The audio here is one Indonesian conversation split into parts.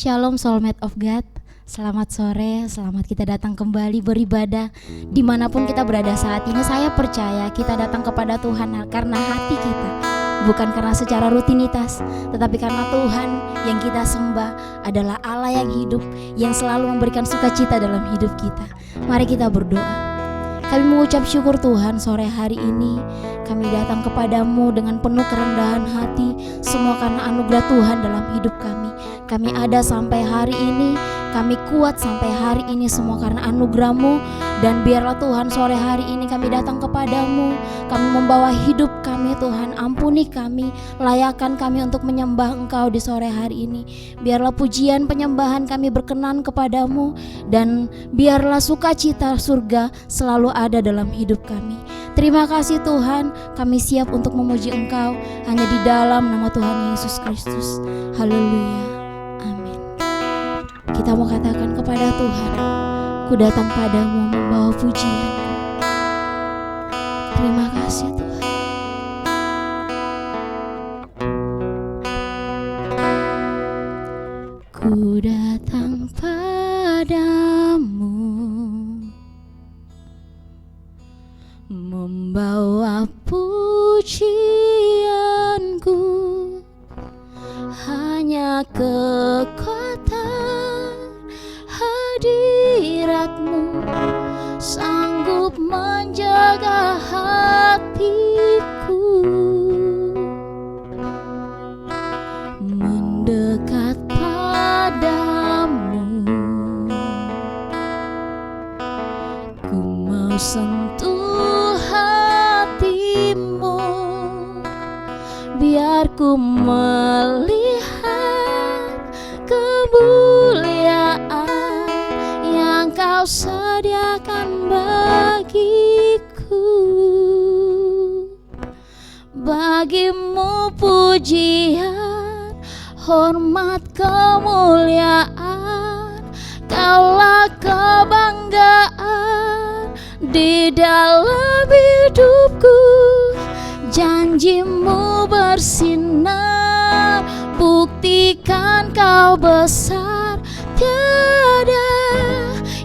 Shalom soulmate of God. Selamat sore, selamat kita datang kembali beribadah. Dimanapun kita berada saat ini, saya percaya kita datang kepada Tuhan karena hati kita, bukan karena secara rutinitas, tetapi karena Tuhan yang kita sembah adalah Allah yang hidup, yang selalu memberikan sukacita dalam hidup kita. Mari kita berdoa. Kami mengucap syukur Tuhan, sore hari ini kami datang kepadamu dengan penuh kerendahan hati, semua karena anugerah Tuhan dalam hidup kami. Kami ada sampai hari ini, kami kuat sampai hari ini semua karena anugerah-Mu. Dan biarlah Tuhan sore hari ini kami datang kepadamu, kami membawa hidup kami Tuhan, ampuni kami, layakkan kami untuk menyembah Engkau di sore hari ini. Biarlah pujian penyembahan kami berkenan kepadamu, dan biarlah sukacita surga selalu ada dalam hidup kami. Terima kasih Tuhan, kami siap untuk memuji Engkau hanya di dalam nama Tuhan Yesus Kristus. Haleluya, amin. Kita mau katakan kepada Tuhan, ku datang padamu membawa pujian. Terima kasih Tuhan. Ku datang padamu membawa pujianku, hanya kekuatan hadirat-Mu sanggup menjaga hatiku, mendekat padamu. Ku mau sentuh hatimu, biar ku melihat kemuliaan yang Kau sediakan bagiku. Bagimu pujian, hormat, kemuliaan, Kaulah kebanggaan di dalam hidupku. Janji-Mu bersinar, buktikan Kau besar, tiada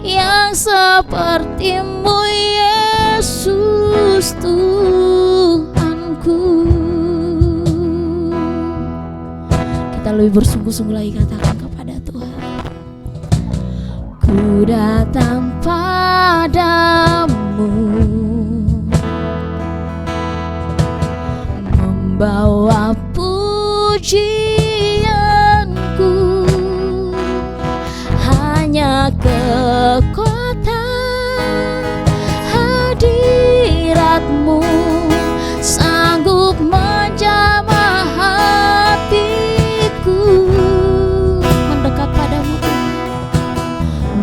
yang seperti-Mu Yesus Tuhanku. Kita lebih bersungguh-sungguh lagi katakan kepada Tuhan. Ku datang padamu membawa pujianku, hanya kekuatan hadirat-Mu sanggup menjamah hatiku. Mendekat padamu,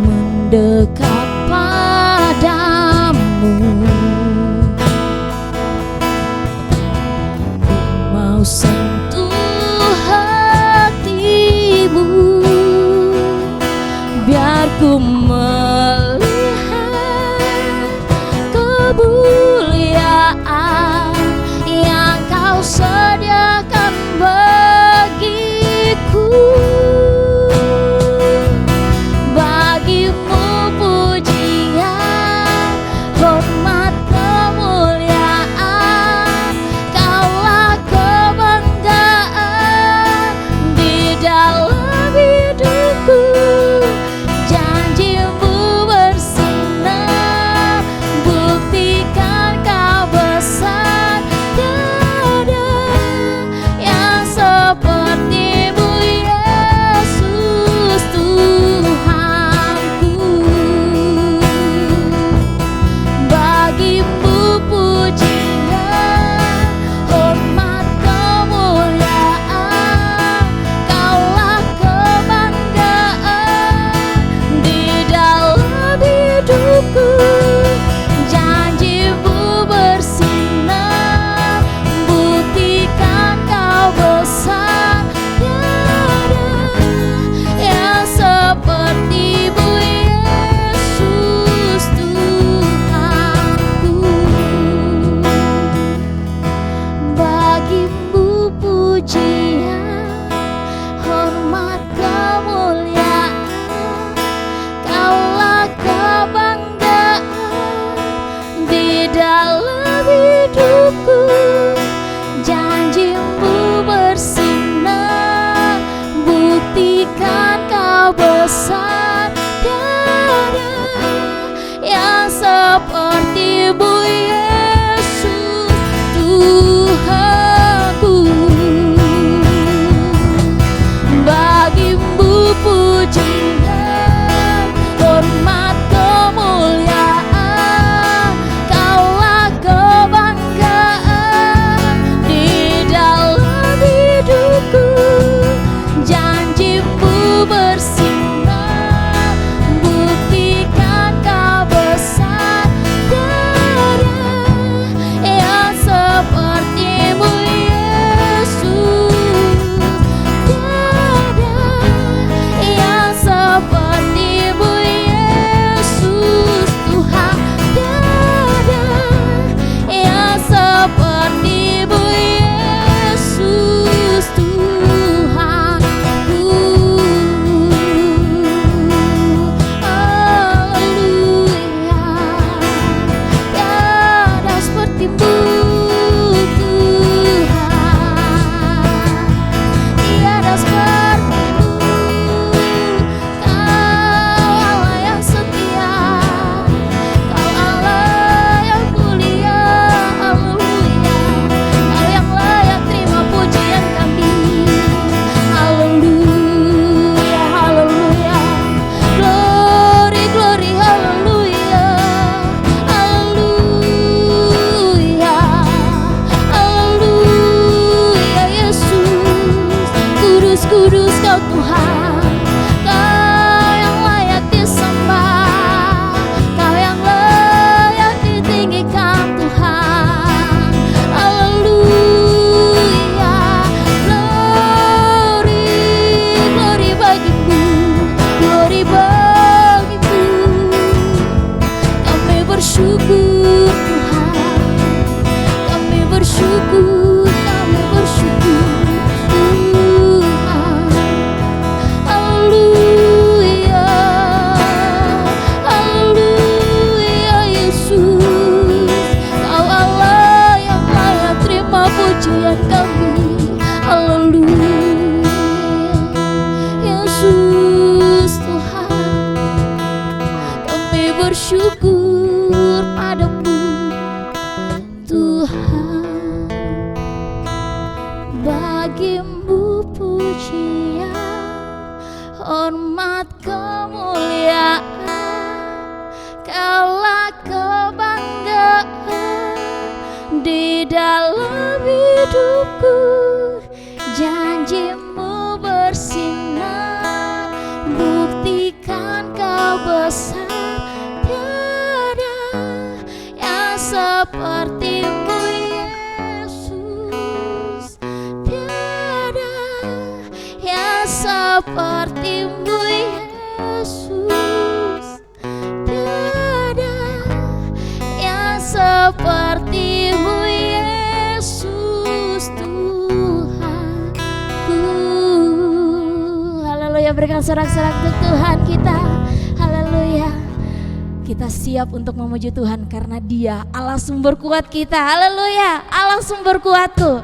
mendekat padamu, ku mau sentuh hatimu, biar ku melihat kemuliaan yang Kau sediakan bagiku. Bagimu pujian, hormat, kemuliaan, Kaulah kebanggaan di dalam hidupku. Janji-Mu bersinar, buktikan dalam hidupku, janjimu bersinar, buktikan kau besar. Tiada yang seperti-Mu Yesus Tuhanku. Bagi-Mu pujian, hormat, kemuliaan, Kaulah kebanggaan di dalam hidupku, janji-Mu bersinar, buktikan kau besar. Tiada yang seperti-Mu Yesus, tiada yang seperti-Mu Yesus Tuhan, tiada yang seperti-Mu Yesus Tuhanku. Haleluya, tiada seperti-Mu Tuhan, tiada seperti-Mu. Kau Allah yang setia, Kau Allah yang mulia. Haleluya, Kau yang layak terima pujian kami. Haleluya, haleluya, glory, glory, haleluya, haleluya, haleluya. Yesus, kudus, kudus Kau Tuhan, Kau yang layak disembah, Kau yang layak ditinggikan Tuhan. Haleluya, glory, glory bagi-Mu, glory bagi-Mu. Kami bersyukur Tuhan, kami bersyukur, kami bersyukur Tuhan. Haleluya, haleluya. Yesus, Kau Allah yang layak terima pujian kami. Haleluya, Yesus Tuhan, kami bersyukur padamu Tuhan. Bagi-Mu pujian, hormat, kemuliaan, Kaulah kebanggaan di dalam hidupku, janji-Mu bersinar, buktikan Kau besar. Tiada yang seperti-Mu Yesus, tiada yang seperti-Mu Yesus, tiada yang seperti-Mu Yesus Tuhanku. Haleluya, berikan sorak-sorak untuk Tuhan kita. Haleluya, kita siap untuk memuji Tuhan karena Dia Allah sumber kuat kita. Haleluya, Allah sumber kuatku.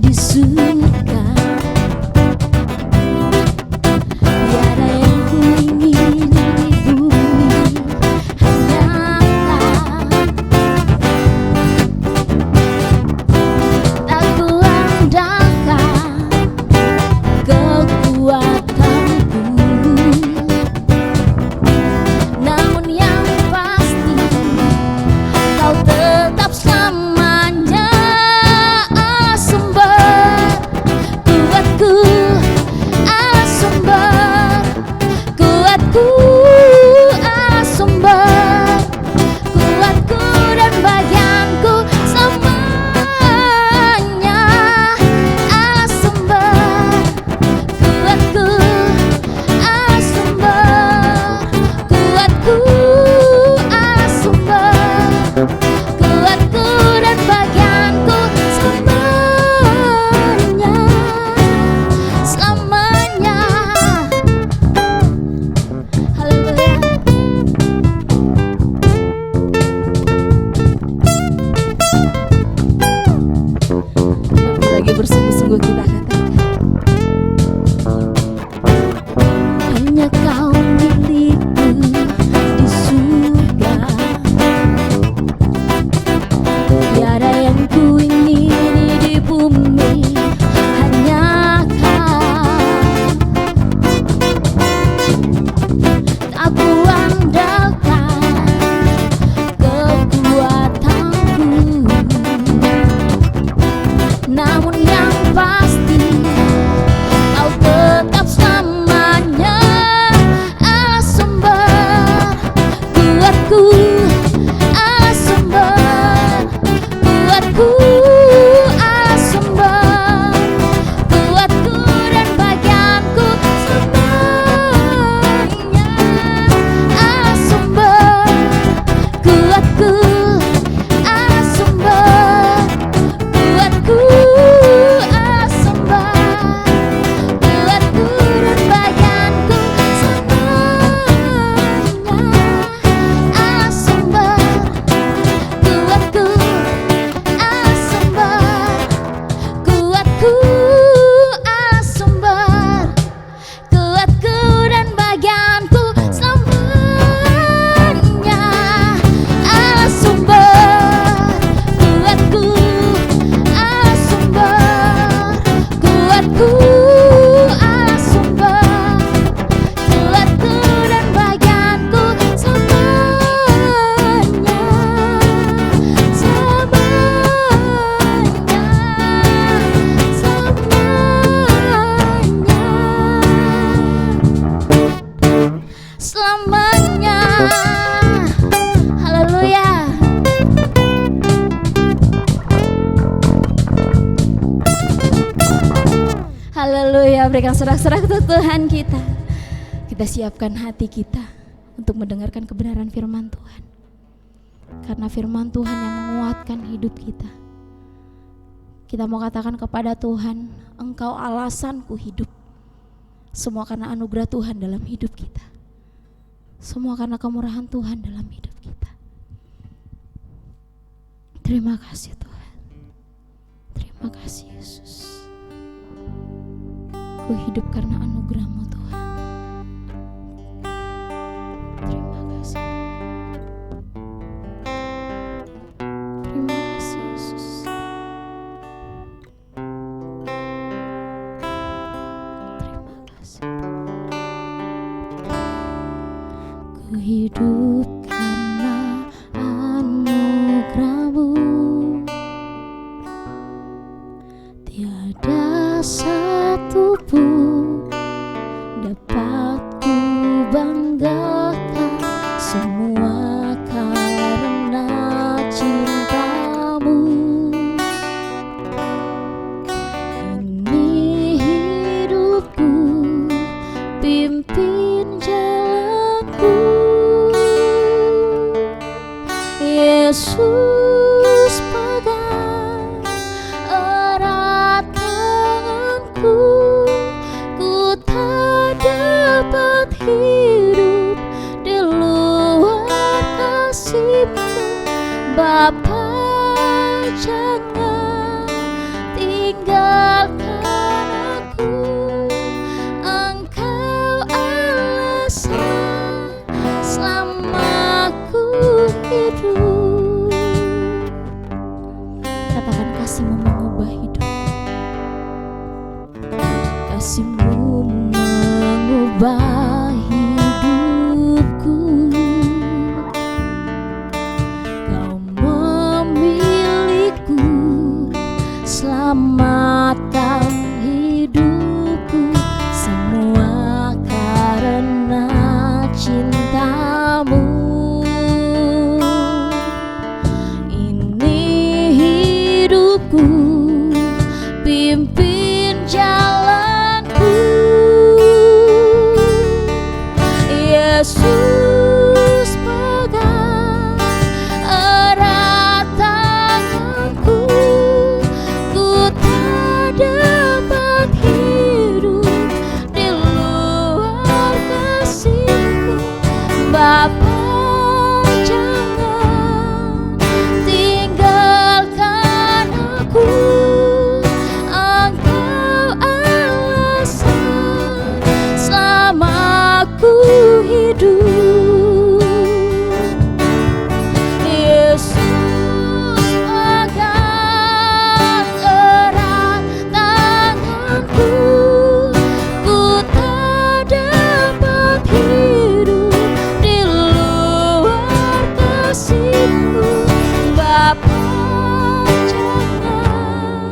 Di surga tiada yang ku ingin di bumi Ya, berikan sorak-sorak untuk Tuhan kita. Kita siapkan hati kita untuk mendengarkan kebenaran firman Tuhan. Karena firman Tuhan yang menguatkan hidup kita. Kita mau katakan kepada Tuhan, Engkau alasanku hidup. Semua karena anugerah Tuhan dalam hidup kita. Semua karena kemurahan Tuhan dalam hidup kita. Terima kasih Tuhan. Terima kasih Yesus. Ku hidup karena anugerah-Mu Tuhan. Terima kasih. Terima kasih Yesus. Terima kasih. Ku hidup karena anugerah-Mu. Tiada satu pun dapat ku banggakan, semua karena cinta-Mu. Ini hidupku, pimpin jalanku. Yesus pegang erat tanganku, ku tak dapat hidup di luar kasih-Mu. Bapa, jangan tinggalkan aku, Engkau alasan selama ku hidup. Katakan kasih-Mu mengubah hidup. Kasih-Mu mengubah hidupku. Kau memiliku, selamatkan hidupku. Semua karena cinta-Mu. Ini hidupku, pimpin jalanku. Yesus pegang erat tanganku, ku tak dapat hidup di luar kasih-Mu. Bapa, jangan tinggalkan aku, Engkau alasan selama ku hidup. Yesus pegang erat tanganku, ku tak dapat hidup di luar kasih-Mu. Bapa, jangan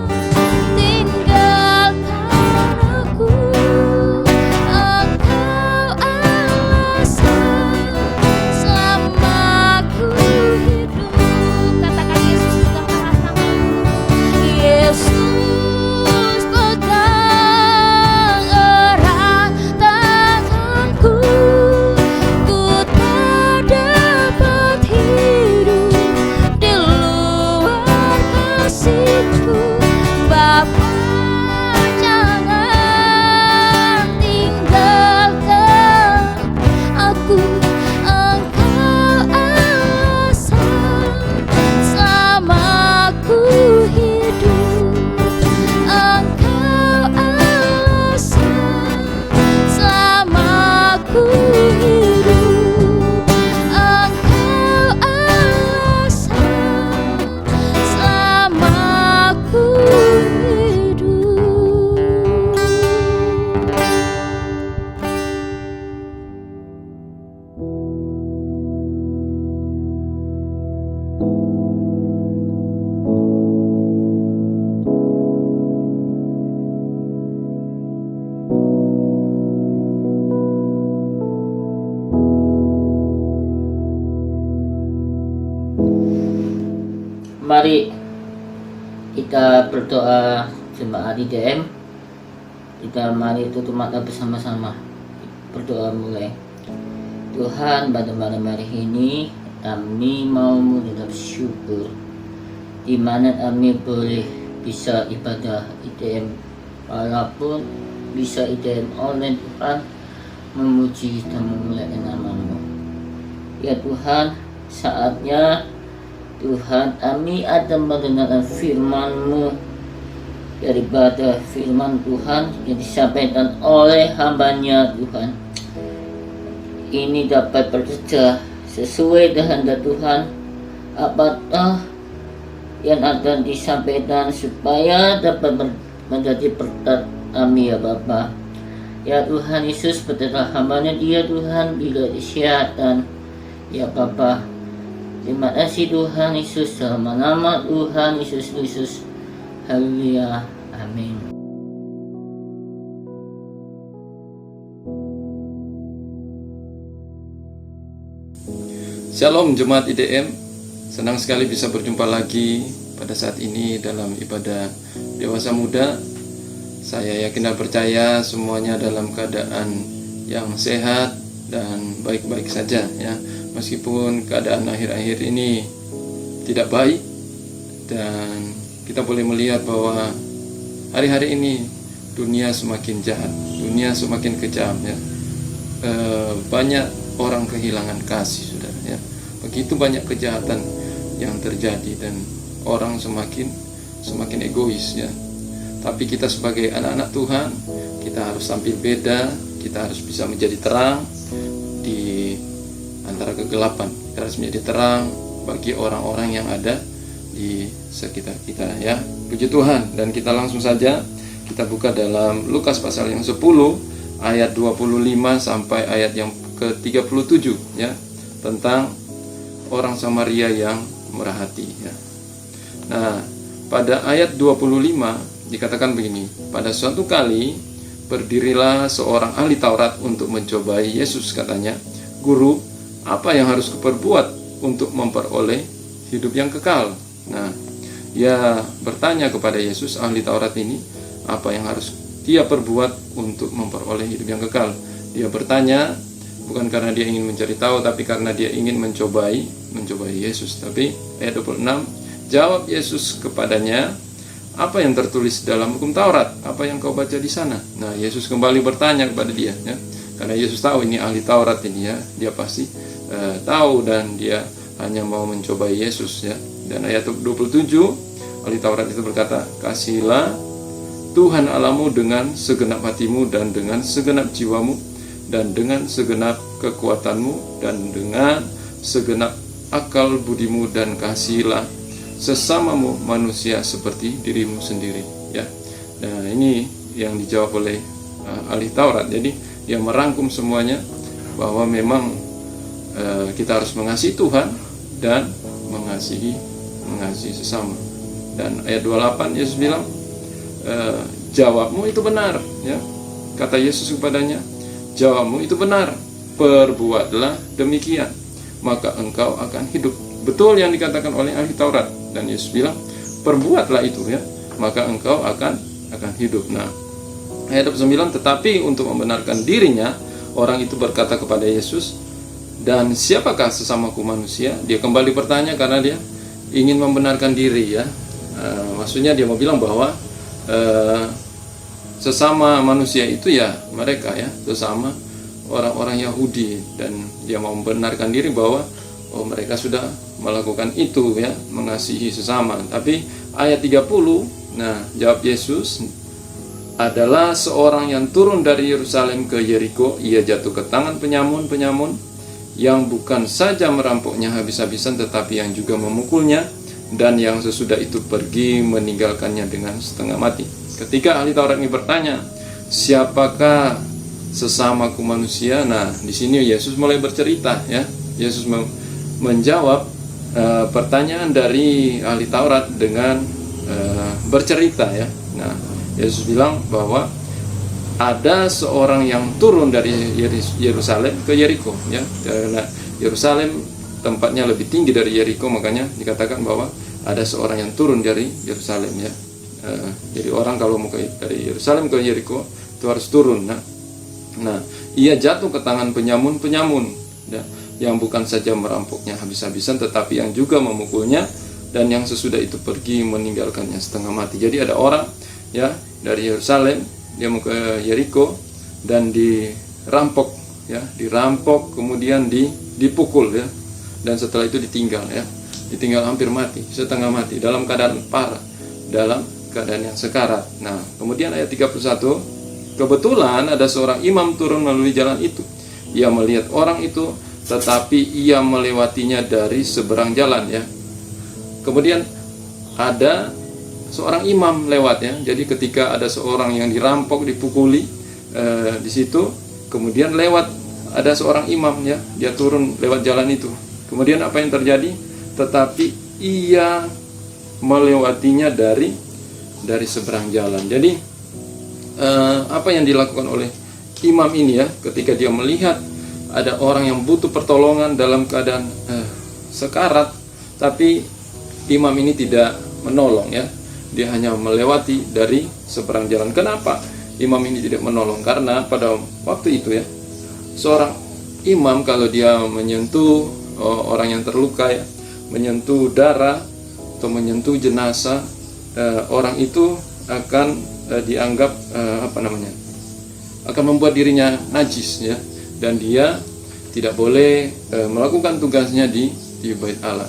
tinggalkan aku, Engkau alasan selama ku hidup. Katakan Yesus pegang erat tanganku. Yesus pegang erat tanganku, ku tak dapat hidup di luar kasih-Mu. Bapa, jangan tinggalkan aku, Engkau alasan selama ku hidup. Engkau alasan selama ku hidup. Engkau alasan selama ku hidup. Mari kita berdoa jemaat IDM. Kita mari tutup mata bersama-sama, berdoa mulai. Tuhan, pada malam hari ini kami mau mengucap syukur di mana kami boleh bisa ibadah ITM, walaupun bisa ITM online. Tuhan, memuji dan memuliakan nama-Mu. Ya Tuhan, saatnya Tuhan kami akan mendengarkan firman-Mu, daripada firman Tuhan yang disampaikan oleh hamba-Nya Tuhan ini dapat bekerja sesuai dengan kehendak Tuhan. Apakah yang akan disampaikan supaya dapat menjadi berkat kami ya Bapa. Ya Tuhan Yesus, betapa hamba-Nya dia Tuhan bila kesehatan ya Bapa. Terima kasih Tuhan Yesus, dalam nama Tuhan Yesus Kristus. Haleluya, amin. Shalom Jemaat IDM, senang sekali bisa berjumpa lagi pada saat ini dalam ibadah dewasa muda. Saya yakin dan percaya semuanya dalam keadaan yang sehat dan baik-baik saja ya. Meskipun keadaan akhir-akhir ini tidak baik, dan kita boleh melihat bahwa hari-hari ini dunia semakin jahat, dunia semakin kejam ya. Banyak orang kehilangan kasih, saudara ya. Begitu banyak kejahatan yang terjadi dan orang semakin egois ya. Tapi kita sebagai anak-anak Tuhan, kita harus tampil beda, kita harus bisa menjadi terang di antara kegelapan. Kita harus menjadi terang bagi orang-orang yang ada di sekitar kita ya. Puji Tuhan. Dan kita langsung saja kita buka dalam Lukas pasal yang 10 ayat 25 sampai ayat yang ke-37 ya, tentang orang Samaria yang murah hati ya. Nah, pada ayat 25 dikatakan begini, pada suatu kali berdirilah seorang ahli Taurat untuk mencobai Yesus. Katanya, "Guru, apa yang harus kuperbuat untuk memperoleh hidup yang kekal?" Nah, ia bertanya kepada Yesus, ahli Taurat ini, apa yang harus dia perbuat untuk memperoleh hidup yang kekal. Dia bertanya bukan karena dia ingin mencari tahu, tapi karena dia ingin mencobai Yesus. Tapi ayat 26, jawab Yesus kepadanya, "Apa yang tertulis dalam hukum Taurat? Apa yang kau baca di sana?" Nah, Yesus kembali bertanya kepada dia ya. Karena Yesus tahu ini ahli Taurat ini ya, dia pasti tahu, dan dia hanya mau mencobai Yesus ya. Dan ayat 27, ahli Taurat itu berkata, "Kasihilah Tuhan Allahmu dengan segenap hatimu dan dengan segenap jiwamu dan dengan segenap kekuatanmu dan dengan segenap akal budimu, dan kasihilah sesamamu manusia seperti dirimu sendiri." Ya. Nah, ini yang dijawab oleh ahli Taurat. Jadi dia merangkum semuanya bahwa memang kita harus mengasihi Tuhan dan mengasihi sesama. Dan ayat 28 Yesus bilang, "Jawabmu itu benar." Ya. Kata Yesus kepadanya, "Jawabmu itu benar, perbuatlah demikian, maka engkau akan hidup." Betul yang dikatakan oleh ahli Taurat. Dan Yesus bilang, perbuatlah itu ya, maka engkau akan hidup. Nah, ayat 29, tetapi untuk membenarkan dirinya, orang itu berkata kepada Yesus, "Dan siapakah sesamaku manusia?" Dia kembali bertanya karena dia ingin membenarkan diri ya. Maksudnya dia mau bilang bahwa sesama manusia itu ya mereka ya, sesama orang-orang Yahudi, dan dia mau membenarkan diri bahwa mereka sudah melakukan itu ya, mengasihi sesama. Tapi ayat 30, nah jawab Yesus, "Adalah seorang yang turun dari Yerusalem ke Yeriko. Ia jatuh ke tangan penyamun-penyamun yang bukan saja merampoknya habis-habisan, tetapi yang juga memukulnya, dan yang sesudah itu pergi meninggalkannya dengan setengah mati." Ketika ahli Taurat ini bertanya, "Siapakah sesamaku manusia?" Nah, di sini Yesus mulai bercerita ya. Yesus menjawab pertanyaan dari ahli Taurat dengan bercerita ya. Nah, Yesus bilang bahwa ada seorang yang turun dari Yerusalem ke Yeriko ya. Karena Yerusalem tempatnya lebih tinggi dari Yeriko, makanya dikatakan bahwa ada seorang yang turun dari Yerusalem ya. Jadi orang kalau mau dari Yerusalem ke Yeriko itu harus turun. Nah, ia jatuh ke tangan penyamun-penyamun, ya, yang bukan saja merampoknya habis-habisan, tetapi yang juga memukulnya, dan yang sesudah itu pergi meninggalkannya setengah mati. Jadi ada orang, ya, dari Yerusalem, dia mau ke Yeriko dan dirampok, ya, kemudian dipukul, ya, dan setelah itu ditinggal hampir mati, setengah mati, dalam keadaan parah, dalam keadaan yang sekarat. Nah, kemudian ayat 31, kebetulan ada seorang imam turun melalui jalan itu. Ia melihat orang itu, tetapi ia melewatinya dari seberang jalan, ya. Kemudian ada seorang imam lewat, ya. Jadi ketika ada seorang yang dirampok, dipukuli di situ, kemudian lewat ada seorang imam, ya, dia turun lewat jalan itu. Kemudian apa yang terjadi? Tetapi ia melewatinya dari seberang jalan. Jadi apa yang dilakukan oleh imam ini, ya, ketika dia melihat ada orang yang butuh pertolongan dalam keadaan sekarat, tapi imam ini tidak menolong, ya, dia hanya melewati dari seberang jalan. Kenapa imam ini tidak menolong? Karena pada waktu itu, ya, seorang imam kalau dia menyentuh orang yang terluka, ya, menyentuh darah atau menyentuh jenazah, orang itu akan dianggap akan membuat dirinya najis, ya, dan dia tidak boleh melakukan tugasnya di bait Allah.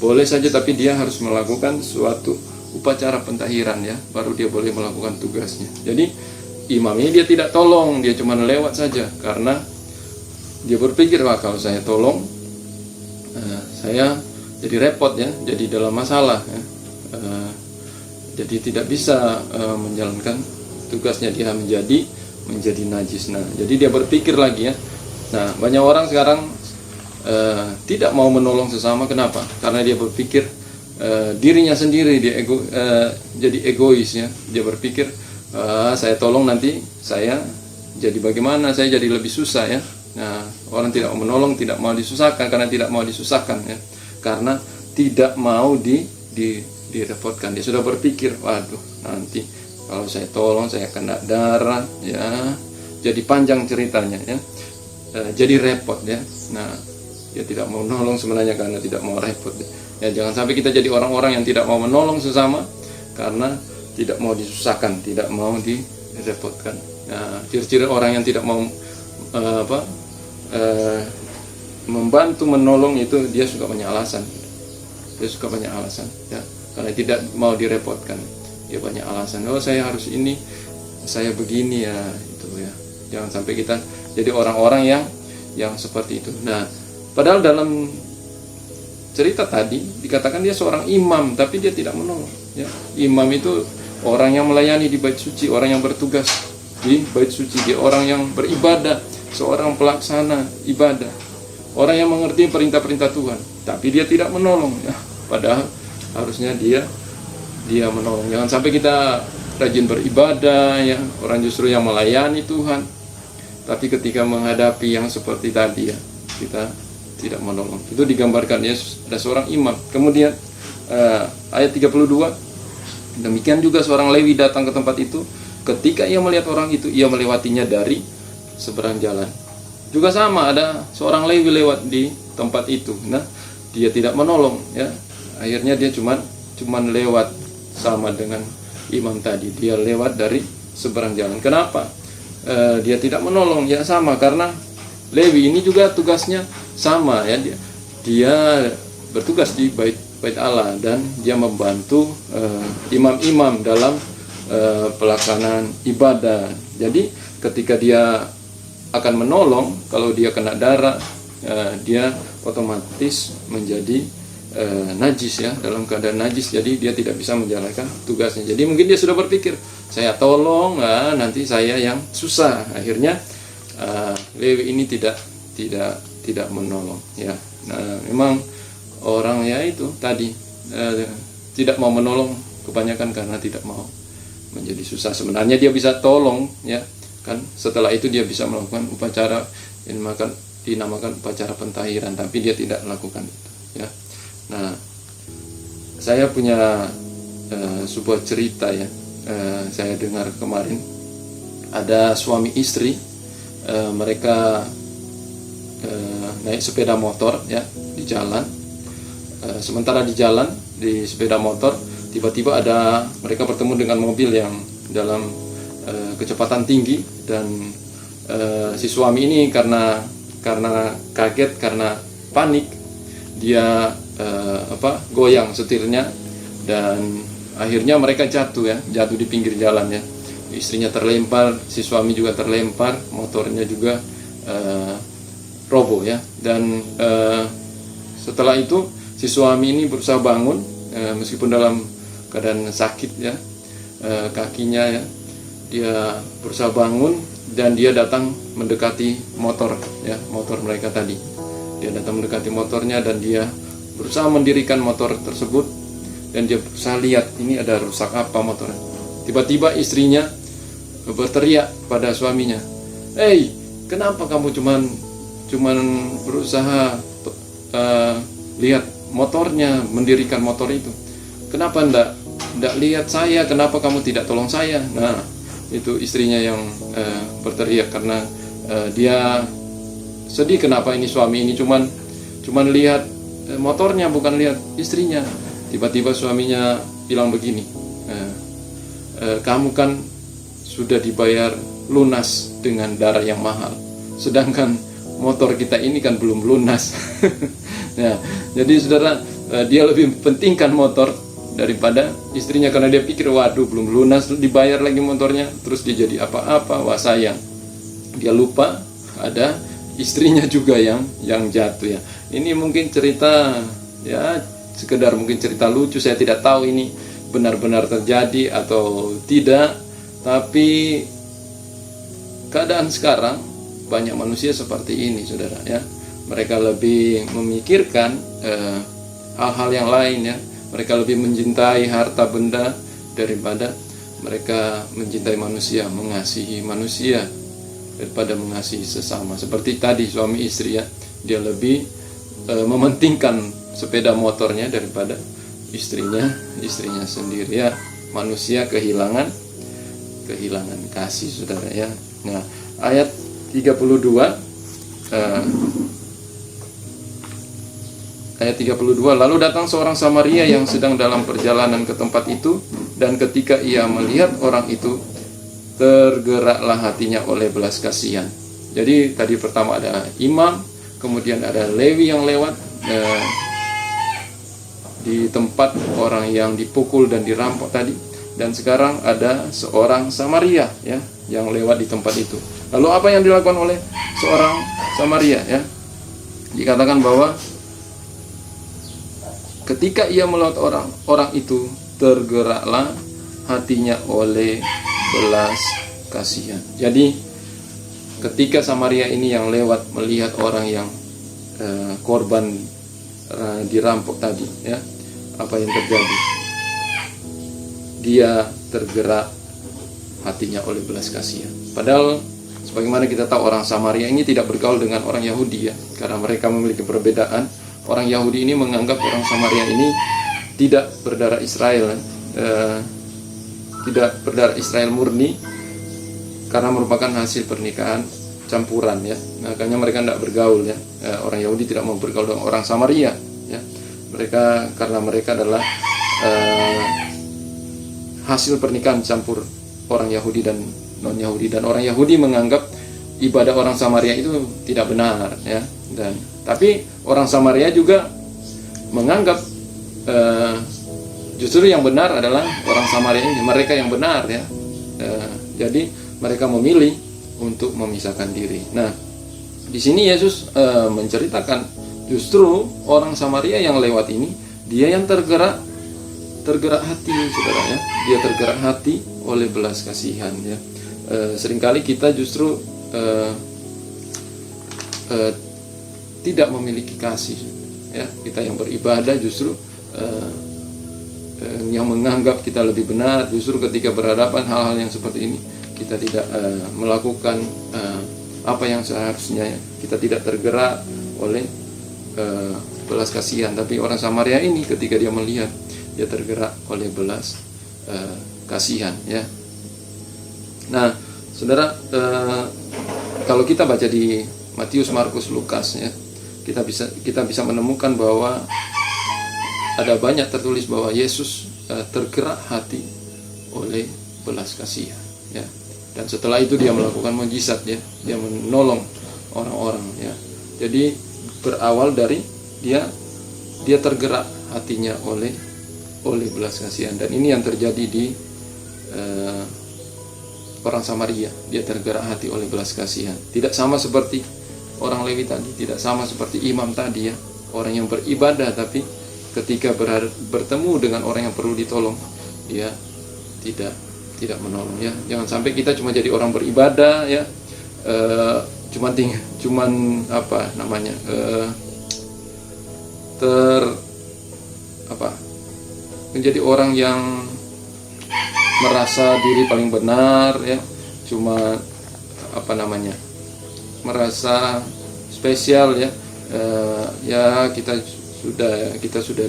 Boleh saja, tapi dia harus melakukan suatu upacara pentahiran, ya, baru dia boleh melakukan tugasnya. Jadi imam ini dia tidak tolong, dia cuma lewat saja, karena dia berpikir, wah, kalau saya tolong saya jadi repot, ya, jadi dalam masalah, ya. Jadi tidak bisa menjalankan tugasnya, dia menjadi najis. Nah, jadi dia berpikir lagi, ya. Nah, banyak orang sekarang tidak mau menolong sesama. Kenapa? Karena dia berpikir dirinya sendiri, dia jadi egois, ya. Dia berpikir saya tolong nanti saya jadi bagaimana, saya jadi lebih susah, ya. Nah, orang tidak mau menolong, tidak mau disusahkan, karena tidak mau disusahkan, ya. Karena tidak mau direpotkan. Dia sudah berpikir, waduh, nanti kalau saya tolong saya kena darah, ya, jadi panjang ceritanya, ya, jadi repot, ya. Nah, dia tidak mau menolong sebenarnya karena tidak mau repot, ya. Jangan sampai kita jadi orang-orang yang tidak mau menolong sesama karena tidak mau disusahkan, tidak mau direpotkan. Nah, ciri-ciri orang yang tidak mau membantu menolong itu dia suka banyak alasan. Ya, karena tidak mau direpotkan, dia banyak alasan. Oh, saya harus ini, saya begini, ya, itu, ya. Jangan sampai kita jadi orang-orang yang seperti itu. Nah, padahal dalam cerita tadi dikatakan dia seorang imam, tapi dia tidak menolong, ya. Imam itu orang yang melayani di bait suci, orang yang bertugas di bait suci, dia orang yang beribadah, seorang pelaksana ibadah, orang yang mengerti perintah-perintah Tuhan, tapi dia tidak menolong, ya. Padahal harusnya dia menolong. Jangan sampai kita rajin beribadah, ya, orang justru yang melayani Tuhan, tapi ketika menghadapi yang seperti tadi, ya, kita tidak menolong. Itu digambarkan, ya, ada seorang imam. Kemudian ayat 32, demikian juga seorang Lewi datang ke tempat itu. Ketika ia melihat orang itu, ia melewatinya dari seberang jalan. Juga sama, ada seorang Lewi lewat di tempat itu. Nah, dia tidak menolong, ya. Akhirnya dia cuman lewat, sama dengan imam tadi, dia lewat dari seberang jalan. Kenapa dia tidak menolong? Ya, sama, karena Lewi ini juga tugasnya sama, ya, dia bertugas di bait Allah, dan dia membantu imam-imam dalam pelaksanaan ibadah. Jadi ketika dia akan menolong, kalau dia kena darah, dia otomatis menjadi najis, ya, dalam keadaan najis. Jadi dia tidak bisa menjalankan tugasnya. Jadi mungkin dia sudah berpikir, saya tolong, nanti saya yang susah. Akhirnya Lewi ini tidak menolong, ya. Nah, memang orang, ya, itu tadi tidak mau menolong kebanyakan karena tidak mau menjadi susah. Sebenarnya dia bisa tolong, ya, kan, setelah itu dia bisa melakukan upacara yang dinamakan upacara pentahiran, tapi dia tidak melakukan itu, ya. Nah, saya punya sebuah cerita, ya, saya dengar kemarin ada suami istri, mereka naik sepeda motor ya di jalan. Sementara di jalan di sepeda motor, tiba-tiba mereka bertemu dengan mobil yang dalam kecepatan tinggi, dan si suami ini karena kaget, karena panik, dia goyang setirnya, dan akhirnya mereka jatuh di pinggir jalan ya. Istrinya terlempar, si suami juga terlempar, motornya juga roboh ya. Dan setelah itu si suami ini berusaha bangun, meskipun dalam keadaan sakit ya, kakinya ya, dia berusaha bangun, dan dia datang mendekati motor mereka tadi. Dia datang mendekati motornya, dan dia berusaha mendirikan motor tersebut, dan dia berusaha lihat ini ada rusak apa motornya. Tiba-tiba istrinya berteriak pada suaminya, "Hei, kenapa kamu cuman berusaha lihat motornya, mendirikan motor itu? Kenapa ndak lihat saya? Kenapa kamu tidak tolong saya?" Nah, itu istrinya yang berteriak karena dia sedih kenapa ini suami ini cuman lihat motornya, bukan lihat istrinya. Tiba-tiba suaminya bilang begini, "Kamu kan sudah dibayar lunas dengan darah yang mahal, sedangkan motor kita ini kan belum lunas." Nah, jadi saudara, dia lebih pentingkan motor daripada istrinya, karena dia pikir, waduh belum lunas dibayar lagi motornya, terus dia jadi apa-apa, wah sayang. Dia lupa ada istrinya juga yang jatuh ya. Ini mungkin cerita ya, sekedar mungkin cerita lucu, saya tidak tahu ini benar-benar terjadi atau tidak, tapi keadaan sekarang banyak manusia seperti ini saudara ya. Mereka lebih memikirkan hal-hal yang lain ya. Mereka lebih mencintai harta benda daripada mereka mencintai manusia, mengasihi manusia daripada mengasihi sesama. Seperti tadi suami istri ya, dia lebih mementingkan sepeda motornya daripada istrinya sendiri ya. Manusia kehilangan kasih saudara ya. Nah, ayat 32 ayat 32, lalu datang seorang Samaria yang sedang dalam perjalanan ke tempat itu, dan ketika ia melihat orang itu, tergeraklah hatinya oleh belas kasihan. Jadi tadi pertama ada imam, kemudian ada Lewi yang lewat di tempat orang yang dipukul dan dirampok tadi, dan sekarang ada seorang Samaria ya yang lewat di tempat itu. Lalu apa yang dilakukan oleh seorang Samaria ya? Dikatakan bahwa ketika ia melihat orang itu, tergeraklah hatinya oleh belas kasihan. Jadi ketika Samaria ini yang lewat melihat orang yang korban dirampok tadi ya, apa yang terjadi? Dia tergerak hatinya oleh belas kasihan. Padahal sebagaimana kita tahu, orang Samaria ini tidak bergaul dengan orang Yahudi ya, karena mereka memiliki perbedaan. Orang Yahudi ini menganggap orang Samaria ini tidak berdarah Israel, tidak berdarah Israel murni, karena merupakan hasil pernikahan campuran ya. Makanya mereka tidak bergaul ya. Orang Yahudi tidak mau bergaul dengan orang Samaria ya. Karena mereka adalah hasil pernikahan campur orang Yahudi dan non Yahudi, dan orang Yahudi menganggap ibadah orang Samaria itu tidak benar ya. Tapi orang Samaria juga menganggap justru yang benar adalah orang Samaria ini, mereka yang benar ya. Jadi mereka memilih untuk memisahkan diri. Nah, di sini Yesus menceritakan justru orang Samaria yang lewat ini, dia yang tergerak hati saudara ya. Dia tergerak hati oleh belas kasihan ya. Seringkali kita justru tidak memiliki kasih ya. Kita yang beribadah justru yang menganggap kita lebih benar, justru ketika berhadapan hal-hal yang seperti ini kita tidak melakukan apa yang seharusnya. Kita tidak tergerak oleh belas kasihan. Tapi orang Samaria ini ketika dia melihat, dia tergerak oleh belas kasihan ya. Nah, Saudara, kalau kita baca di Matius, Markus, Lukas ya, kita bisa menemukan bahwa ada banyak tertulis bahwa Yesus tergerak hati oleh belas kasihan ya. Dan setelah itu dia melakukan mukjizat ya, dia menolong orang-orang ya. Jadi berawal dari dia tergerak hatinya oleh belas kasihan, dan ini yang terjadi di orang Samaria. Dia tergerak hati oleh belas kasihan. Tidak sama seperti orang Lewi tadi, tidak sama seperti imam tadi ya, orang yang beribadah tapi ketika bertemu dengan orang yang perlu ditolong, dia tidak menolong ya. Jangan sampai kita cuma jadi orang beribadah ya, cuman apa namanya, menjadi orang yang merasa diri paling benar ya, cuma merasa spesial ya. Ya kita sudah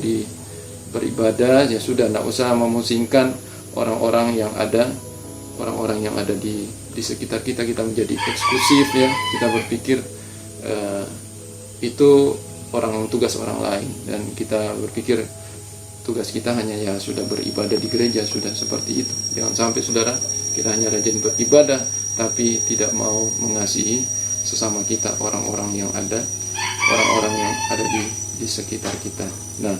beribadah ya, sudah tidak usah memusingkan orang-orang yang ada di sekitar kita. Kita menjadi eksklusif ya, kita berpikir itu tugas orang lain, dan kita berpikir tugas kita hanya ya sudah beribadah di gereja, sudah seperti itu. Jangan sampai saudara, kita hanya rajin beribadah tapi tidak mau mengasihi sesama kita, orang-orang yang ada di sekitar kita. Nah,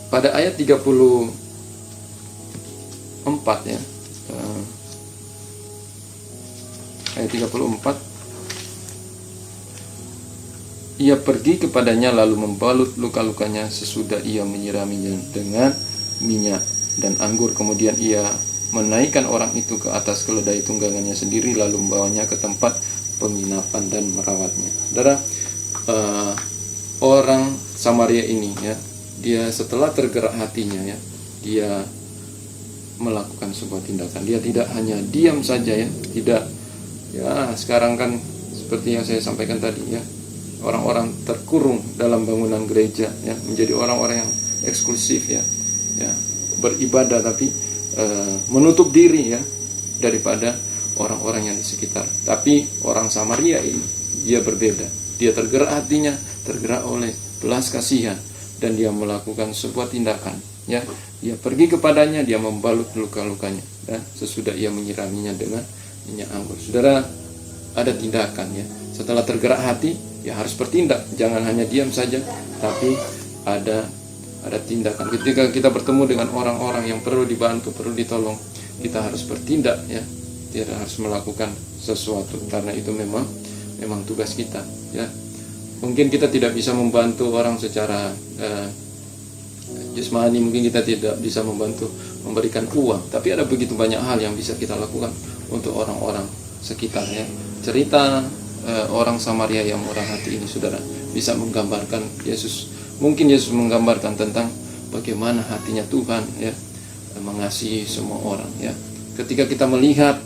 pada ayat 34 ya, ayat 34, ia pergi kepadanya lalu membalut luka-lukanya sesudah ia menyiraminya dengan minyak dan anggur. Kemudian ia menaikkan orang itu ke atas keledai tunggangannya sendiri lalu membawanya ke tempat penginapan dan merawatnya. Saudara, orang Samaria ini ya, dia setelah tergerak hatinya ya, dia melakukan sebuah tindakan. Dia tidak hanya diam saja ya, tidak ya. Sekarang kan seperti yang saya sampaikan tadi ya, orang-orang terkurung dalam bangunan gereja ya, menjadi orang-orang yang eksklusif ya, beribadah tapi menutup diri ya daripada orang-orang yang di sekitar. Tapi orang Samaria ini dia berbeda. Dia tergerak hatinya, tergerak oleh belas kasihan, dan dia melakukan sebuah tindakan ya. Dia pergi kepadanya, dia membalut luka-lukanya, dan sesudah ia menyiraminya dengan minyak anggur. Saudara, ada tindakan ya. Setelah tergerak hati, ya harus bertindak. Jangan hanya diam saja, tapi ada tindakan. Ketika kita bertemu dengan orang-orang yang perlu dibantu, perlu ditolong, kita harus bertindak ya. Tidak harus melakukan sesuatu, karena itu memang tugas kita ya. Mungkin kita tidak bisa membantu orang secara jasmani, mungkin kita tidak bisa membantu memberikan uang, tapi ada begitu banyak hal yang bisa kita lakukan untuk orang-orang sekitar ya. Cerita orang Samaria yang murah hati ini, saudara, bisa menggambarkan Yesus. Mungkin Yesus menggambarkan tentang bagaimana hatinya Tuhan ya, mengasihi semua orang ya. Ketika kita melihat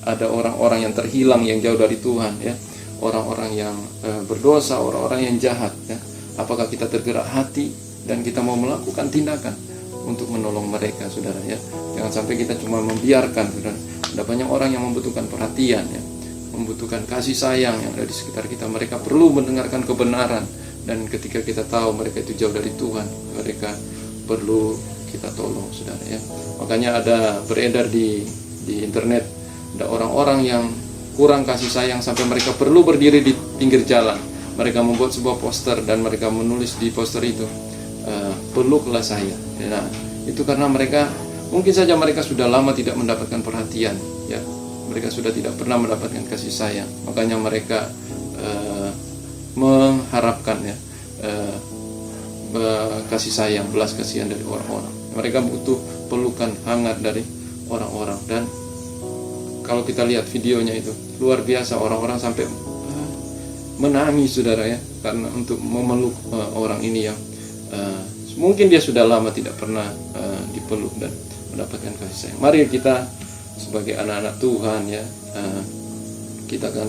ada orang-orang yang terhilang, yang jauh dari Tuhan ya, orang-orang yang berdosa, orang-orang yang jahat ya, apakah kita tergerak hati dan kita mau melakukan tindakan untuk menolong mereka, saudara ya. Jangan sampai kita cuma membiarkan, saudara. Ada banyak orang yang membutuhkan perhatian ya, membutuhkan kasih sayang yang ada di sekitar kita. Mereka perlu mendengarkan kebenaran, dan ketika kita tahu mereka itu jauh dari Tuhan, mereka perlu kita tolong, saudara ya. Makanya ada beredar di internet, ada orang-orang yang kurang kasih sayang sampai mereka perlu berdiri di pinggir jalan. Mereka membuat sebuah poster dan mereka menulis di poster itu, peluklah saya. Nah, itu karena mungkin saja mereka sudah lama tidak mendapatkan perhatian ya. Mereka sudah tidak pernah mendapatkan kasih sayang. Makanya mereka mengharapkan ya kasih sayang, belas kasihan dari orang-orang. Mereka butuh pelukan hangat dari orang-orang. Dan kalau kita lihat videonya itu luar biasa, orang-orang sampai menangis, saudara ya, karena untuk memeluk orang ini yang mungkin dia sudah lama tidak pernah dipeluk dan mendapatkan kasih sayang. Mari kita sebagai anak-anak Tuhan ya, kita akan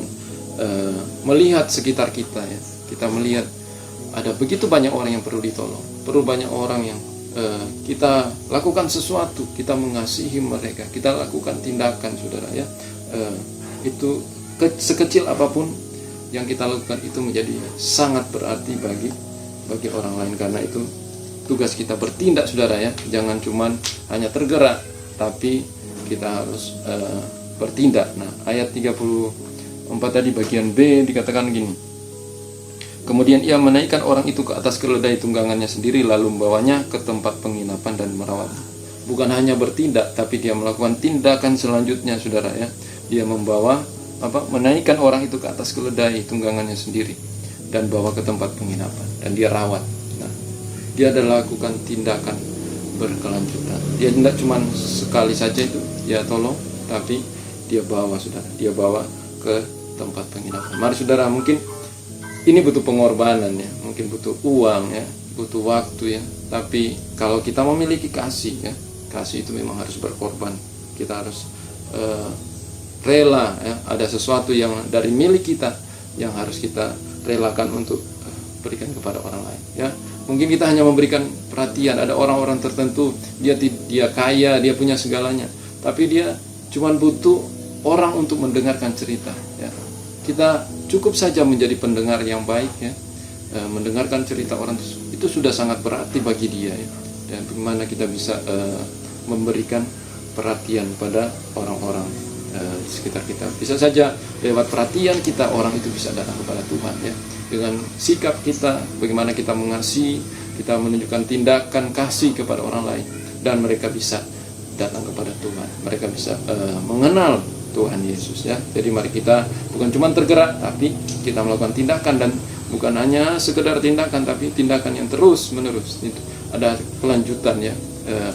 melihat sekitar kita ya. Kita melihat ada begitu banyak orang yang perlu ditolong, perlu banyak orang yang kita lakukan sesuatu, kita mengasihi mereka, kita lakukan tindakan, saudara ya, itu sekecil apapun yang kita lakukan itu menjadi sangat berarti bagi orang lain. Karena itu tugas kita bertindak, saudara ya, jangan cuman hanya tergerak, tapi kita harus bertindak. Nah, ayat 34 tadi bagian B dikatakan gini, kemudian ia menaikkan orang itu ke atas keledai tunggangannya sendiri, lalu membawanya ke tempat penginapan dan merawatnya. Bukan hanya bertindak, tapi dia melakukan tindakan selanjutnya, saudara ya. Dia menaikkan orang itu ke atas keledai tunggangannya sendiri dan bawa ke tempat penginapan dan dia rawat. Nah, dia adalah lakukan tindakan berkelanjutan. Dia tidak cuma sekali saja itu dia tolong, tapi dia bawa, saudara, dia bawa ke tempat penginapan. Mari saudara, mungkin ini butuh pengorbanan ya, mungkin butuh uang ya, butuh waktu ya. Tapi kalau kita memiliki kasih ya, kasih itu memang harus berkorban. Kita harus rela ya, ada sesuatu yang dari milik kita yang harus kita relakan untuk berikan kepada orang lain ya. Mungkin kita hanya memberikan perhatian, ada orang-orang tertentu dia kaya, dia punya segalanya, tapi dia cuma butuh orang untuk mendengarkan cerita ya. Kita cukup saja menjadi pendengar yang baik ya, mendengarkan cerita orang itu sudah sangat berarti bagi dia ya. Dan bagaimana kita bisa memberikan perhatian pada orang-orang di sekitar kita. Bisa saja lewat perhatian kita orang itu bisa datang kepada Tuhan ya. Dengan sikap kita, bagaimana kita mengasihi, kita menunjukkan tindakan kasih kepada orang lain, dan mereka bisa datang kepada Tuhan. Mereka bisa mengenal Tuhan Yesus ya. Jadi mari kita bukan cuma tergerak, tapi kita melakukan tindakan, dan bukan hanya sekedar tindakan, tapi tindakan yang terus menerus. Itu ada kelanjutan ya,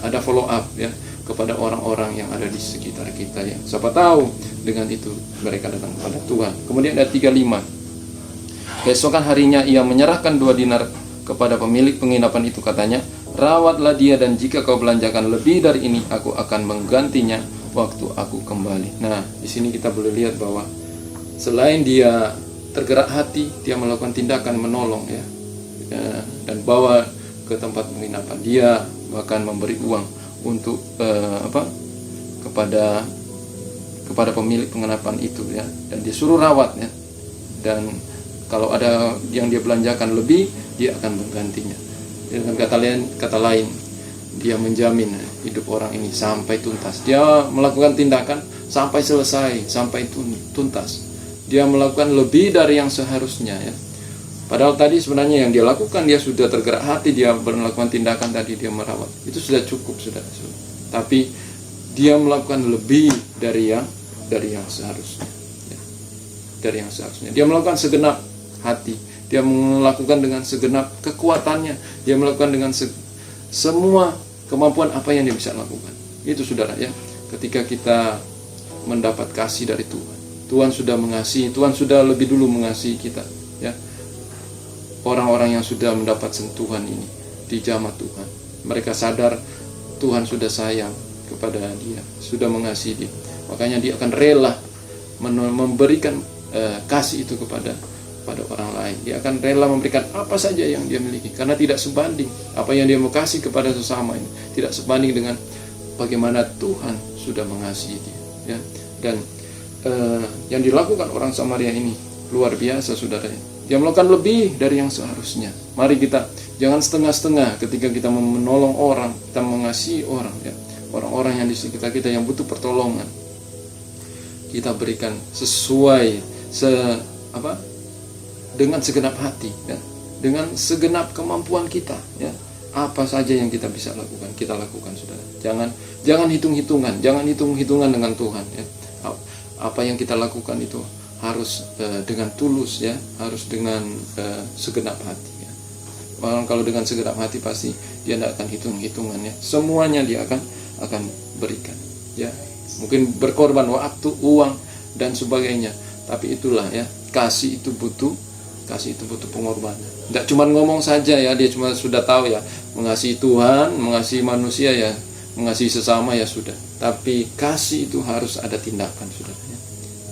ada follow up ya kepada orang-orang yang ada di sekitar kita ya. Siapa tahu dengan itu mereka datang kepada Tuhan. Kemudian ada 35. Keesokan harinya ia menyerahkan 2 dinar kepada pemilik penginapan itu, katanya, rawatlah dia, dan jika kau belanjakan lebih dari ini, aku akan menggantinya waktu aku kembali. Nah, di sini kita boleh lihat bahwa selain dia tergerak hati, dia melakukan tindakan menolong ya, dan bawa ke tempat penginapan. Dia bahkan memberi uang untuk kepada pemilik penginapan itu ya, dan disuruh rawat ya. Dan kalau ada yang dia belanjakan lebih, dia akan menggantinya. Dengan kata lain, dia menjamin hidup orang ini sampai tuntas. Dia melakukan tindakan sampai selesai, sampai tuntas. Dia melakukan lebih dari yang seharusnya ya. Padahal tadi sebenarnya yang dia lakukan, dia sudah tergerak hati, dia melakukan tindakan tadi, dia merawat. Itu sudah cukup, sudah. Tapi dia melakukan lebih dari yang seharusnya. Ya. Dari yang seharusnya. Dia melakukan segenap hati, dia melakukan dengan segenap kekuatannya, dia melakukan dengan semua kemampuan apa yang dia bisa lakukan. Itu saudara ya, ketika kita mendapat kasih dari Tuhan, Tuhan sudah mengasihi, Tuhan sudah lebih dulu mengasihi kita ya. Orang-orang yang sudah mendapat sentuhan ini di jamaah Tuhan, mereka sadar Tuhan sudah sayang kepada dia, sudah mengasihi dia, makanya dia akan rela memberikan kasih itu kepada orang lain. Dia akan rela memberikan apa saja yang dia miliki, karena tidak sebanding apa yang dia mau kasih kepada sesama ini, tidak sebanding dengan bagaimana Tuhan sudah mengasihi dia ya. Dan yang dilakukan orang Samaria ini luar biasa saudara. Dia melakukan lebih dari yang seharusnya. Mari kita jangan setengah-setengah ketika kita menolong orang, kita mengasihi orang ya. Orang-orang yang di sekitar kita yang butuh pertolongan, kita berikan sesuai dengan segenap hati ya, dengan segenap kemampuan kita ya. Apa saja yang kita bisa lakukan, kita lakukan saudara. Jangan hitung-hitungan, jangan hitung-hitungan dengan Tuhan ya. Apa yang kita lakukan itu harus dengan tulus ya, harus dengan segenap hati ya. Orang kalau dengan segenap hati pasti dia tidak akan hitung-hitungan ya. Semuanya dia akan berikan ya. Mungkin berkorban waktu, uang dan sebagainya. Tapi itulah ya, kasih itu butuh pengorbanan. Tidak cuma ngomong saja ya, dia cuma sudah tahu ya, mengasihi Tuhan, mengasihi manusia ya, mengasihi sesama ya sudah. Tapi kasih itu harus ada tindakan saudara ya.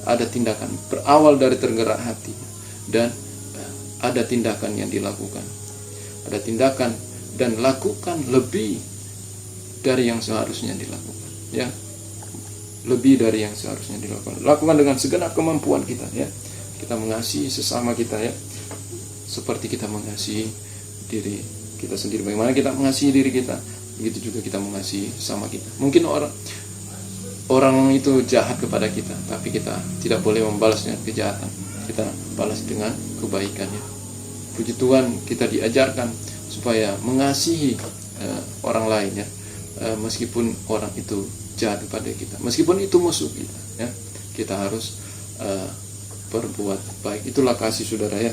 Ada tindakan berawal dari tergerak hati, dan ada tindakan yang dilakukan. Ada tindakan dan lakukan lebih dari yang seharusnya dilakukan, ya. Lebih dari yang seharusnya dilakukan. Lakukan dengan segenap kemampuan kita, ya. Kita mengasihi sesama kita, ya. Seperti kita mengasihi diri kita sendiri. Bagaimana kita mengasihi diri kita, begitu juga kita mengasihi sama kita. Mungkin orang itu jahat kepada kita, tapi kita tidak boleh membalas dengan kejahatan. Kita balas dengan kebaikannya. Puji Tuhan, kita diajarkan supaya mengasihi orang lain, ya. Meskipun orang itu jahat kepada kita, meskipun itu musuh kita, ya. Kita harus berbuat baik. Itulah kasih, saudara, ya.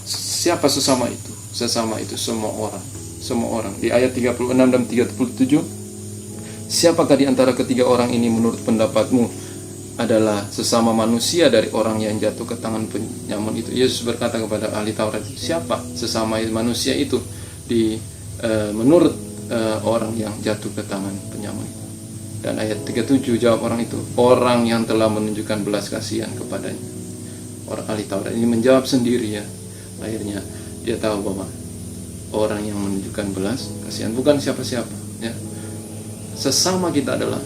Siapa sesama itu? Sesama itu semua orang. Di ayat 36 dan 37, siapakah di antara ketiga orang ini menurut pendapatmu adalah sesama manusia dari orang yang jatuh ke tangan penyamun itu? Yesus berkata kepada ahli Taurat, siapa sesama manusia itu menurut orang yang jatuh ke tangan penyamun itu? Dan ayat 37 jawab orang itu, orang yang telah menunjukkan belas kasihan kepadanya. Orang ahli Taurat ini menjawab sendiri, ya. Akhirnya dia tahu bahwa orang yang menunjukkan belas kasihan bukan siapa-siapa, ya. Sesama kita adalah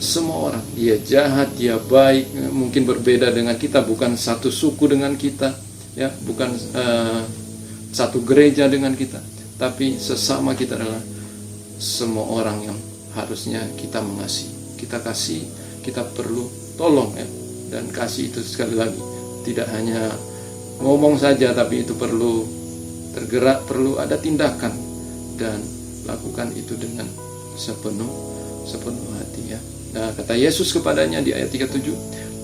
semua orang. Dia jahat, dia baik, mungkin berbeda dengan kita, bukan satu suku dengan kita, ya, bukan satu gereja dengan kita, tapi sesama kita adalah semua orang yang harusnya kita mengasihi. Kita kasih, kita perlu tolong, ya. Dan kasih itu sekali lagi tidak hanya ngomong saja, tapi itu perlu tergerak, perlu ada tindakan, dan lakukan itu dengan sepenuh hati, ya. Nah, kata Yesus kepadanya di ayat 37,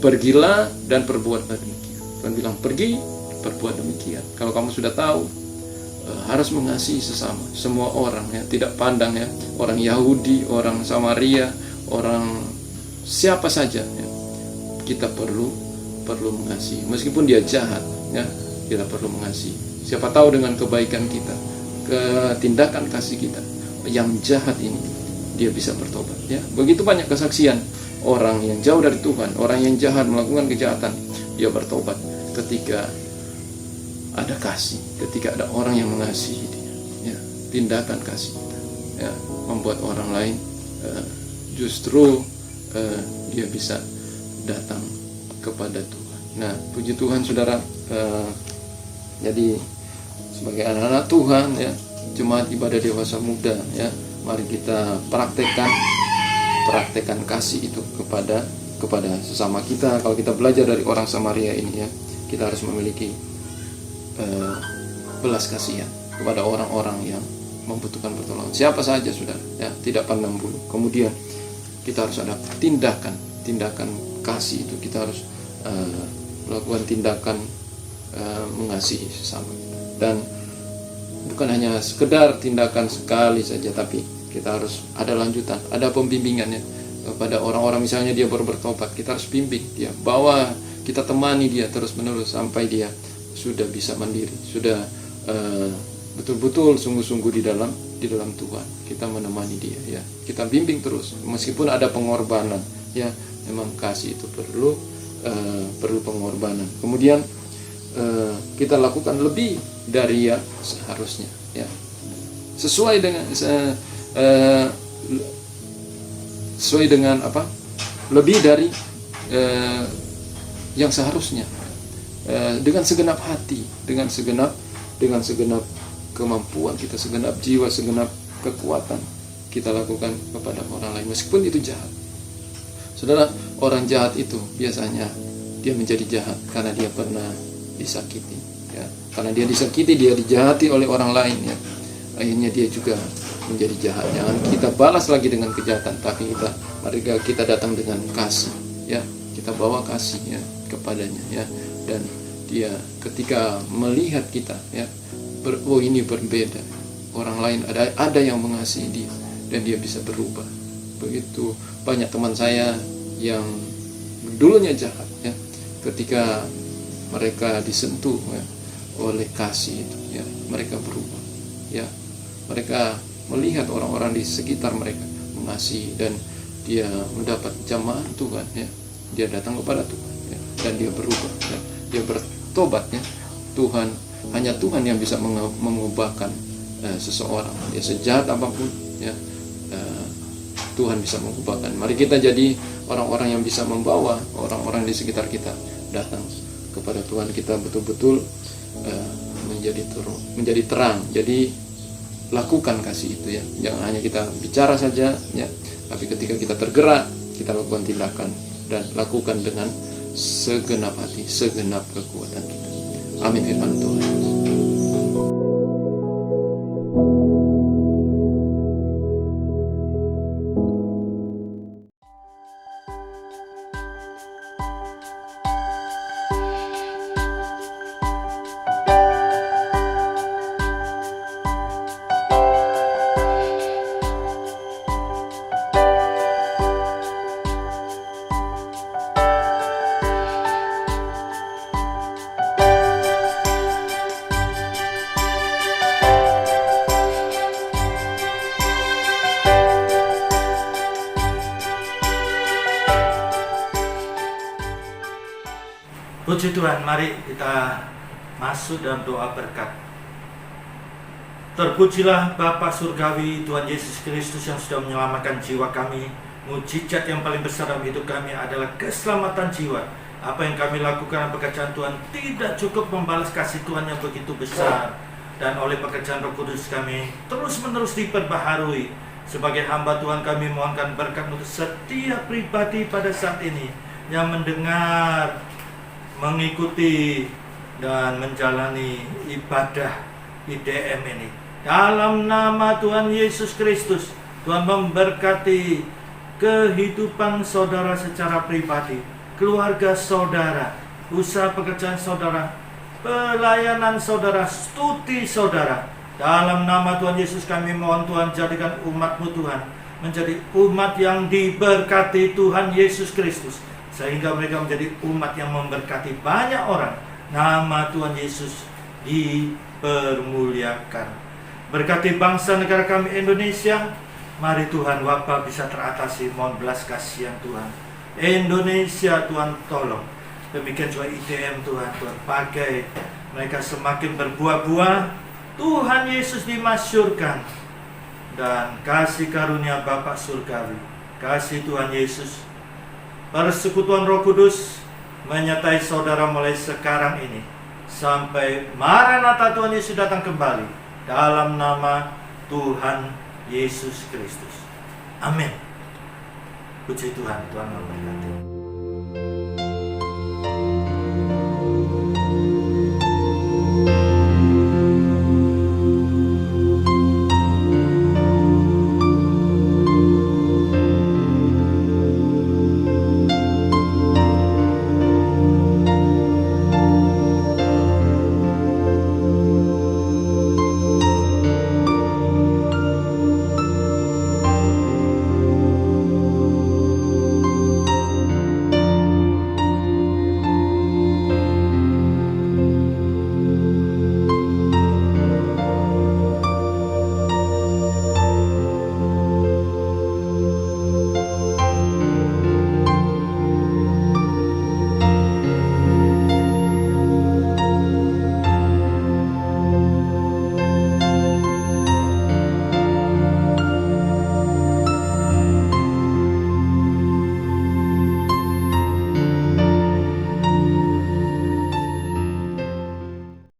pergilah dan perbuatlah demikian. Tuhan bilang, pergi, perbuat demikian. Kalau kamu sudah tahu, harus mengasihi sesama, semua orang, ya. Tidak pandang, ya, orang Yahudi, orang Samaria, orang siapa saja, ya. Kita perlu mengasihi, meskipun dia jahat, ya. Kita perlu mengasihi. Siapa tahu dengan kebaikan kita, ketindakan kasih kita, yang jahat ini dia bisa bertobat, ya. Begitu banyak kesaksian orang yang jauh dari Tuhan, orang yang jahat melakukan kejahatan, dia bertobat ketika ada kasih, ketika ada orang yang mengasihi dia, ya. Tindakan kasih kita, ya, membuat orang lain justru dia bisa datang kepada Tuhan. Nah, puji Tuhan, saudara. Jadi sebagai anak-anak Tuhan, ya, jemaat ibadah dewasa muda, ya, mari kita praktekkan kasih itu kepada sesama kita. Kalau kita belajar dari orang Samaria ini, ya, kita harus memiliki belas kasihan kepada orang-orang yang membutuhkan pertolongan. Siapa saja, saudara, ya, tidak pandang bulu. Kemudian kita harus ada tindakan kasih itu. Kita harus melakukan tindakan mengasihi sesama kita. Dan bukan hanya sekedar tindakan sekali saja, tapi kita harus ada lanjutan, ada pembimbingannya kepada orang-orang. Misalnya dia baru bertobat, kita harus bimbing dia, bawa, kita temani dia terus-menerus sampai dia sudah bisa mandiri, sudah betul-betul sungguh-sungguh di dalam Tuhan. Kita menemani dia, ya. Kita bimbing terus, meskipun ada pengorbanan, ya. Memang kasih itu perlu pengorbanan. Kemudian kita lakukan lebih dari yang seharusnya, ya. Sesuai dengan apa? Lebih dari yang seharusnya, dengan segenap hati, dengan segenap kemampuan kita, segenap jiwa, segenap kekuatan kita lakukan kepada orang lain, meskipun itu jahat. Saudara, orang jahat itu biasanya dia menjadi jahat karena dia pernah disakiti, ya. Karena dia disakiti, dia dijahati oleh orang lain, ya. Akhirnya dia juga menjadi jahat. Jangan kita balas lagi dengan kejahatan, tapi mari kita datang dengan kasih, ya. Kita bawa kasih, ya, kepadanya, ya. Dan dia ketika melihat kita, ya, oh ini berbeda, orang lain ada yang mengasihi dia, dan dia bisa berubah. Begitu banyak teman saya yang dulunya jahat, ya, ketika mereka disentuh, ya, oleh kasih itu, ya, mereka berubah, ya. Mereka melihat orang-orang di sekitar mereka mengasihi, dan dia mendapat jamaah Tuhan, ya. Dia datang kepada Tuhan, ya, dan dia berubah, ya. Dia bertobat, ya. Hanya Tuhan yang bisa mengubahkan seseorang, ya sejahat apapun, ya Tuhan bisa mengubahkan. Mari kita jadi orang-orang yang bisa membawa orang-orang di sekitar kita datang kepada Tuhan. Kita betul-betul menjadi terang. Jadi lakukan kasih itu, ya. Jangan hanya kita bicara saja, ya, tapi ketika kita tergerak, kita lakukan tindakan dan lakukan dengan segenap hati, segenap kekuatan kita. Amin firman Tuhan. Puji Tuhan, mari kita masuk dalam doa berkat. Terpujilah Bapa Surgawi, Tuhan Yesus Kristus yang sudah menyelamatkan jiwa kami. Mujizat yang paling besar dalam hidup kami adalah keselamatan jiwa. Apa yang kami lakukan pekerjaan Tuhan tidak cukup membalas kasih Tuhan yang begitu besar. Dan oleh pekerjaan Roh Kudus kami terus-menerus diperbaharui. Sebagai hamba Tuhan kami mohonkan berkat untuk setiap pribadi pada saat ini yang mendengar, mengikuti dan menjalani ibadah IDM ini. Dalam nama Tuhan Yesus Kristus, Tuhan memberkati kehidupan saudara secara pribadi, keluarga saudara, usaha pekerjaan saudara, pelayanan saudara, studi saudara. Dalam nama Tuhan Yesus kami mohon Tuhan jadikan umat-Mu Tuhan menjadi umat yang diberkati Tuhan Yesus Kristus, sehingga mereka menjadi umat yang memberkati banyak orang. Nama Tuhan Yesus dipermuliakan. Berkati bangsa negara kami Indonesia. Mari Tuhan, wabah bisa teratasi. Mohon belas kasihan Tuhan. Indonesia Tuhan tolong. Demikian juga IDM Tuhan. Tuhan pakai mereka semakin berbuah-buah. Tuhan Yesus dimasyurkan. Dan kasih karunia Bapa Surgawi, kasih Tuhan Yesus, persekutuan Roh Kudus menyertai saudara mulai sekarang ini sampai Maranatha Tuhan Yesus datang kembali, dalam nama Tuhan Yesus Kristus. Amin. Puji Tuhan, Tuhan memberkati.